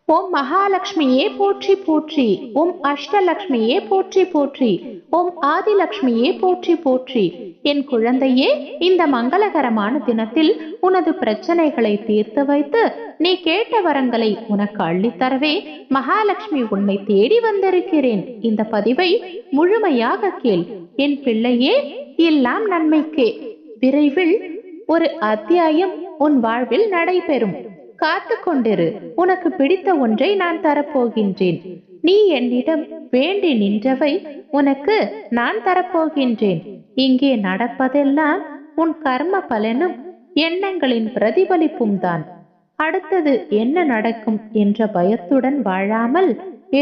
ஓம் மகாலட்சுமியே போற்றி போற்றி, ஓம் அஷ்டலட்சுமியே போற்றி போற்றி, ஓம் ஆதிலட்சுமியே போற்றி போற்றி. என் குழந்தையே, இந்த மங்களகரமான தினத்தில் உனது பிரச்சனைகளை தீர்த்து வைத்து நீ கேட்ட வரங்களை உனக்கு அள்ளித்தரவே மகாலட்சுமி உன்னை தேடி வந்திருக்கிறேன். இந்த பதிவை முழுமையாக கேள் என் பிள்ளையே, எல்லாம் நன்மைக்கே. விரைவில் ஒரு அத்தியாயம் உன் வாழ்வில் நடைபெறும். காத்து கொண்டிரு, உனக்கு பிடித்த ஒன்றை நான் தரப்போகின்றேன். நீ என்னிடம் வேண்டி நின்றவை உனக்கு நான் தரப்போகின்றேன். இங்கே நடப்பதெல்லாம் உன் கர்ம பலனும் எண்ணங்களின் பிரதிபலிப்பும் தான். அடுத்தது என்ன நடக்கும் என்ற பயத்துடன் வாழாமல்,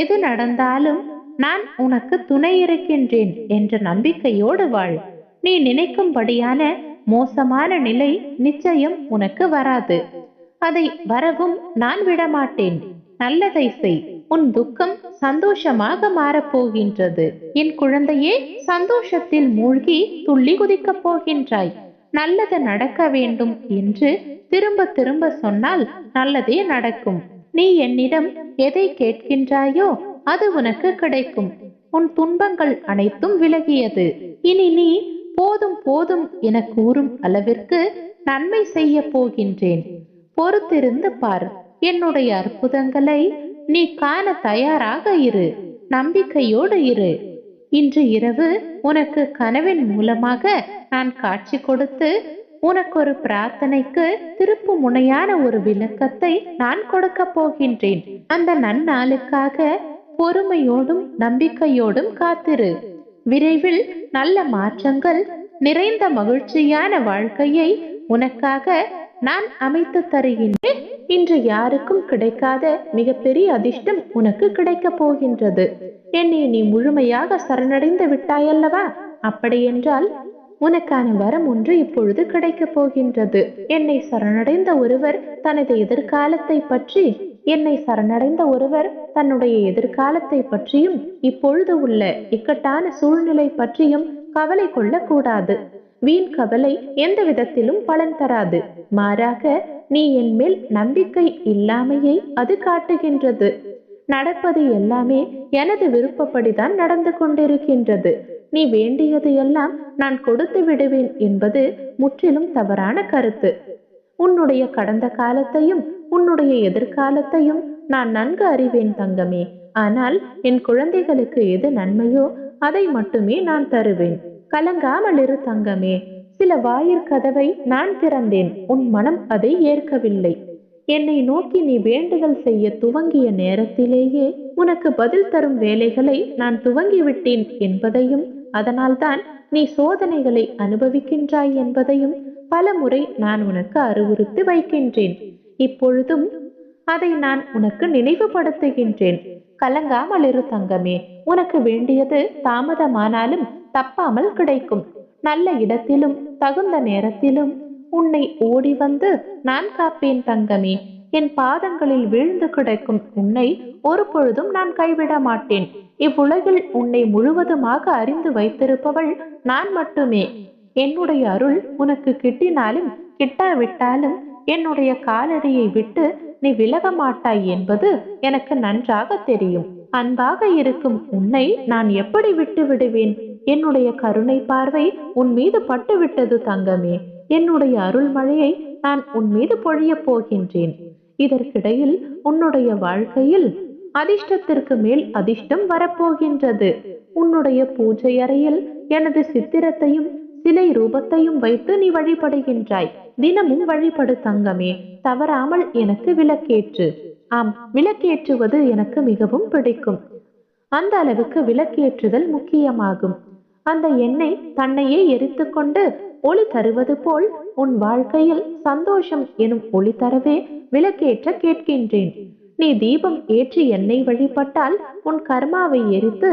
எது நடந்தாலும் நான் உனக்கு துணை இருக்கின்றேன் என்ற நம்பிக்கையோடு வாழ். நீ நினைக்கும்படியான மோசமான நிலை நிச்சயம் உனக்கு வராது. அதை வரவும் நான் விடமாட்டேன். நல்லதை செய், உன் துக்கம் சந்தோஷமாக மாறப்போகின்றது. என் குழந்தையே, சந்தோஷத்தில் மூழ்கி துள்ளி குதிக்கப் போகின்றாய். நல்லது நடக்க வேண்டும் என்று திரும்ப திரும்ப சொன்னால் நல்லதே நடக்கும். நீ என்னிடம் எதை கேட்கின்றாயோ அது உனக்கு கிடைக்கும். உன் துன்பங்கள் அனைத்தும் விலகியது. இனி நீ போதும் போதும் என கூறும் அளவிற்கு நன்மை செய்ய போகின்றேன். பொறுத்திருந்து பார். என்னுடைய அற்புதங்களை நீ காண தயாராக இரு. நம்பிக்கையோடு இரு. இன்று இரவு உனக்கு கனவின் மூலமாக நான் காட்சி கொடுத்து உனக்கு ஒரு பிரார்த்தனைக்கு திருப்பு முனையான ஒரு விளக்கத்தை நான் கொடுக்க போகின்றேன். அந்த நன்னாளுக்காக பொறுமையோடும் நம்பிக்கையோடும் காத்திரு. விரைவில் நல்ல மாற்றங்கள் நிறைந்த மகிழ்ச்சியான வாழ்க்கையை உனக்காக நான் அமைத்து தருகின்றேன். இன்று யாருக்கும் கிடைக்காத மிகப்பெரிய அதிர்ஷ்டம் உனக்கு கிடைக்க போகின்றது. என்னை நீ முழுமையாக சரணடைந்து விட்டாயல்லவா? அப்படியென்றால் உனக்கான வரம் ஒன்று இப்பொழுது கிடைக்கப் போகின்றது. என்னை சரணடைந்த ஒருவர் தனது எதிர்காலத்தை பற்றி என்னை சரணடைந்த ஒருவர் தன்னுடைய எதிர்காலத்தை பற்றியும் இப்பொழுது உள்ள இக்கட்டான சூழ்நிலை பற்றியும் கவலை கொள்ளக்கூடாது. வீண் கவலை எந்த விதத்திலும் பலன் தராது. மாறாக நீ என் மேல் நம்பிக்கை இல்லாமையை அது காட்டுகின்றது. நடப்பது எல்லாமே எனது விருப்பப்படிதான் நடந்து கொண்டிருக்கின்றது. நீ வேண்டியது எல்லாம் நான் கொடுத்து விடுவேன் என்பது முற்றிலும் தவறான கருத்து. உன்னுடைய கடந்த காலத்தையும் உன்னுடைய எதிர்காலத்தையும் நான் நன்கு அறிவேன் தங்கமே. ஆனால் என் குழந்தைகளுக்கு எது நன்மையோ அதை மட்டுமே நான் தருவேன். கலங்காமல் இரு தங்கமே. சில வாயிற்கதவை நான் திறந்தேன், உன் மனம் அதை ஏற்கவில்லை. என்னை நோக்கி நீ வேண்டுதல் செய்ய துவங்கிய நேரத்திலேயே உனக்கு பதில் தரும் வேலைகளை நான் துவங்கிவிட்டேன் என்பதையும், அதனால்தான் நீ சோதனைகளை அனுபவிக்கின்றாய் என்பதையும் பல முறை நான் உனக்கு அறிவுறுத்தி வைக்கின்றேன். இப்பொழுதும் அதை நான் உனக்கு நினைவுபடுத்துகின்றேன். கலங்காமல் இரு தங்கமே. உனக்கு வேண்டியது தாமதமானாலும் தப்பாமல் கிடைக்கும். நல்ல இடத்திலும் தகுந்த நேரத்திலும் உன்னை ஓடி வந்து நான் காப்பேன் தங்கமே. என் பாதங்களில் வீழ்ந்து கிடக்கும் உன்னை ஒரு பொழுதும் நான் கைவிட மாட்டேன். இவ்வுலகில் உன்னை முழுவதுமாக அறிந்து வைத்திருப்பவள் நான் மட்டுமே. என்னுடைய அருள் உனக்கு கிட்டினாலும் கிட்டாவிட்டாலும் என்னுடைய காலடியை விட்டு நீ விலக மாட்டாய் என்பது எனக்கு நன்றாக தெரியும். அன்பாக இருக்கும் உன்னை நான் எப்படி விட்டு விடுவேன்? என்னுடைய கருணை பார்வை உன் மீது பட்டு விட்டது தங்கமே. என்னுடைய அருள் மழையை நான் உன் மீது பொழிய போகின்றேன். இதற்கிடையில் உன்னுடைய வாழ்க்கையில் அதிர்ஷ்டத்திற்கு மேல் அதிர்ஷ்டம் வரப்போகின்றது. உன்னுடைய பூஜை அறையில் எனது சித்திரத்தையும் சிலை ரூபத்தையும் வைத்து நீ வழிபடுகின்றாய். தினமும் வழிபடு தங்கமே. தவறாமல் எனக்கு விளக்கேற்று. ஆம், விளக்கேற்றுவது எனக்கு மிகவும் பிடிக்கும். அந்த அளவுக்கு விளக்கேற்றுதல் முக்கியமாகும். அந்த எண்ணெய் தன்னையே எரித்து கொண்டு ஒளி தருவது போல் உன் வாழ்க்கையில் சந்தோஷம் எனும் ஒளி தரவே விளக்கேற்ற கேட்கின்றேன். நீ தீபம் ஏற்றி எண்ணெய் வழிபட்டால் உன் கர்மாவை எரித்து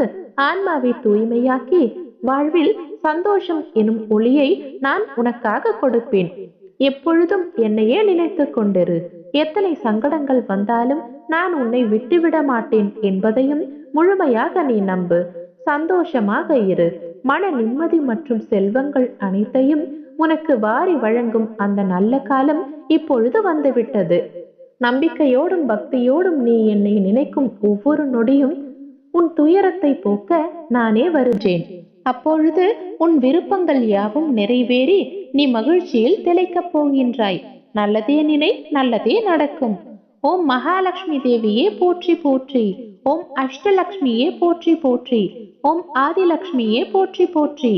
ஆன்மாவை தூய்மையாக்கி வாழ்வில் சந்தோஷம் எனும் ஒளியை நான் உனக்காக கொடுப்பேன். எப்பொழுதும் என்னையே நினைத்து கொண்டிரு. எத்தனை சங்கடங்கள் வந்தாலும் நான் உன்னை விட்டுவிட மாட்டேன் என்பதையும் முழுமையாக நீ நம்பு. சந்தோஷமாக இரு. மன நிம்மதி மற்றும் செல்வங்கள் அனைத்தையும் உனக்கு வாரி வழங்கும் அந்த நல்ல காலம் இப்பொழுது வந்துவிட்டது. நம்பிக்கையோடும் பக்தியோடும் நீ என்னை நினைக்கும் ஒவ்வொரு நொடியும் உன் துயரத்தை போக்க நானே வருகிறேன். அப்பொழுது உன் விருப்பங்கள் யாவும் நிறைவேறி நீ மகிழ்ச்சியில் திளைக்கப் போகின்றாய். நல்லதே நினை, நல்லதே நடக்கும். ஓம் மகாலட்சுமி தேவியே போற்றி போற்றி. ஓம் அஷ்டலக்ஷ்மியே போற்றி போற்றி. ஓம் ஆதிலக்ஷ்மியே போற்றி போற்றி.